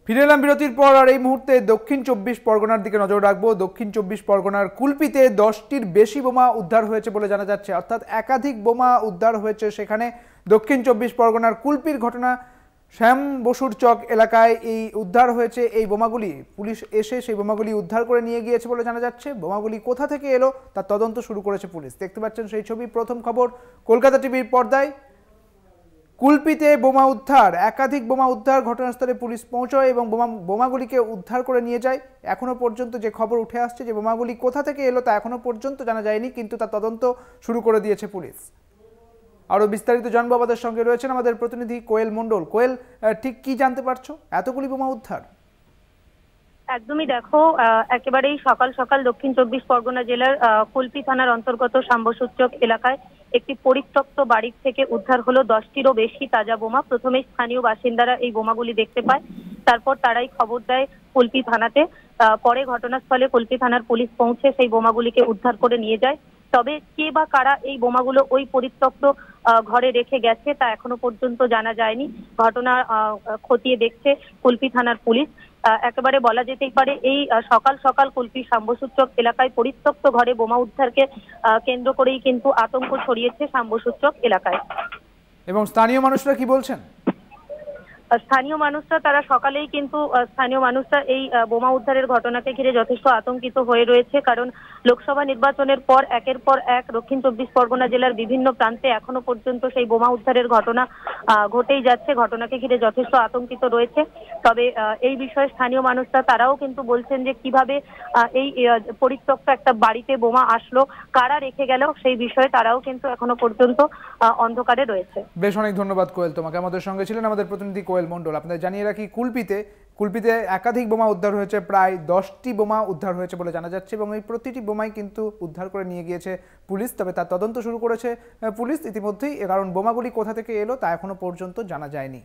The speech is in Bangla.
ফিরে এলাম বিরতির পর। আর এই মুহূর্তে দক্ষিণ চব্বিশ পরগনার দিকে নজর রাখবো। দক্ষিণ চব্বিশ পরগনার কুলপিতে 10টির বেশি বোমা উদ্ধার হয়েছে বলে জানা যাচ্ছে, অর্থাৎ একাধিক বোমা উদ্ধার হয়েছে সেখানে। দক্ষিণ চব্বিশ পরগনার কুলপির ঘটনা, শ্যাম বসুর চক এলাকায় এই উদ্ধার হয়েছে এই বোমাগুলি। পুলিশ এসে সেই বোমাগুলি উদ্ধার করে নিয়ে গিয়েছে বলে জানা যাচ্ছে। বোমাগুলি কোথা থেকে এলো তার তদন্ত শুরু করেছে পুলিশ। দেখতে পাচ্ছেন সেই ছবি, প্রথম খবর কলকাতা টিভির পর্দায়। কুলপিতে বোমা উদ্ধার, একাধিক বোমা উদ্ধার, ঘটনাস্থলে পুলিশ পৌঁছয় এবং বোমাগুলিকে উদ্ধার করে নিয়ে যায়। এখনো পর্যন্ত যে খবর উঠে আসছে যে বোমাগুলি কোথা থেকে এলো তা এখনো পর্যন্ত জানা যায়নি, কিন্তু তার তদন্ত শুরু করে দিয়েছে পুলিশ। আরো বিস্তারিত জানবো, আমাদের সঙ্গে রয়েছেন আমাদের প্রতিনিধি কোয়েল মণ্ডল। কোয়েল, ঠিক কি জানতে পারছো এতগুলি বোমা উদ্ধার? একদমই, দেখো, একেবারেই সকাল সকাল দক্ষিণ চব্বিশ পরগনা জেলার কুলপি থানার অন্তর্গত শ্যামবসুর এলাকায় একটি পরিত্যক্ত বাড়ি থেকে উদ্ধার হলো 10টিরও বেশি তাজা বোমা। প্রথমে স্থানীয় বাসিন্দারা এই বোমাগুলি দেখতে পায়, তারপর তারাই খবর দেয় কুলপি থানাতে। পরে ঘটনাস্থলে কুলপি থানার পুলিশ পৌঁছে সেই বোমাগুলিকে উদ্ধার করে নিয়ে যায়। তবে কে বা কারা এই বোমাগুলো ওই পরিত্যক্ত ঘরে রেখে গেছে তা এখনো পর্যন্ত জানা যায়নি। ঘটনা খতিয়ে দেখছে কুলপি থানার পুলিশ। একেবারে বলা যেতেই পারে এই সকাল সকাল কুলপি শ্যামবসুর এলাকায় পরিত্যক্ত ঘরে বোমা উদ্ধারকে কেন্দ্র করেই কিন্তু আতঙ্ক ছড়িয়েছে শ্যামবসুর এলাকায়। এবং স্থানীয় মানুষরা কি বলছেন? স্থানীয় মানুষরা তারা সকালেই কিন্তু এই বোমা উদ্ধারের ঘটনাকে ঘিরে যথেষ্ট আতঙ্কিত হয়ে রয়েছে। কারণ লোকসভা নির্বাচনের পর একের পর এক দক্ষিণ চব্বিশ পরগনা জেলার বিভিন্ন প্রান্তে এখনো পর্যন্ত সেই বোমা উদ্ধারের ঘটনা ঘটেই যাচ্ছে। ঘটনাকে ঘিরে যথেষ্ট আতঙ্কিত রয়েছে। তবে এই বিষয়ে স্থানীয় মানুষরা তারাও কিন্তু বলছেন যে কিভাবে এই পরিত্যক্ত একটা বাড়িতে বোমা আসলো, কারা রেখে গেল, সেই বিষয়ে তারাও কিন্তু এখনো পর্যন্ত অন্ধকারে রয়েছে। বেশ, অনেক ধন্যবাদ কোয়েল তোমাকে। আমাদের সঙ্গে ছিলেন আমাদের প্রতিনিধি কোয়েল মণ্ডল। আপনাদের জানিয়ে রাখি, কুলপিতে একাধিক বোমা উদ্ধার হয়েছে, প্রায় 10টি বোমা উদ্ধার হয়েছে বলে জানা যাচ্ছে এবং এই প্রতিটি বোমাই কিন্তু উদ্ধার করে নিয়ে গিয়েছে পুলিশ। তবে তার তদন্ত শুরু করেছে পুলিশ ইতিমধ্যেই, কারণ বোমাগুলি কোথা থেকে এলো তা এখনো পর্যন্ত জানা যায়নি।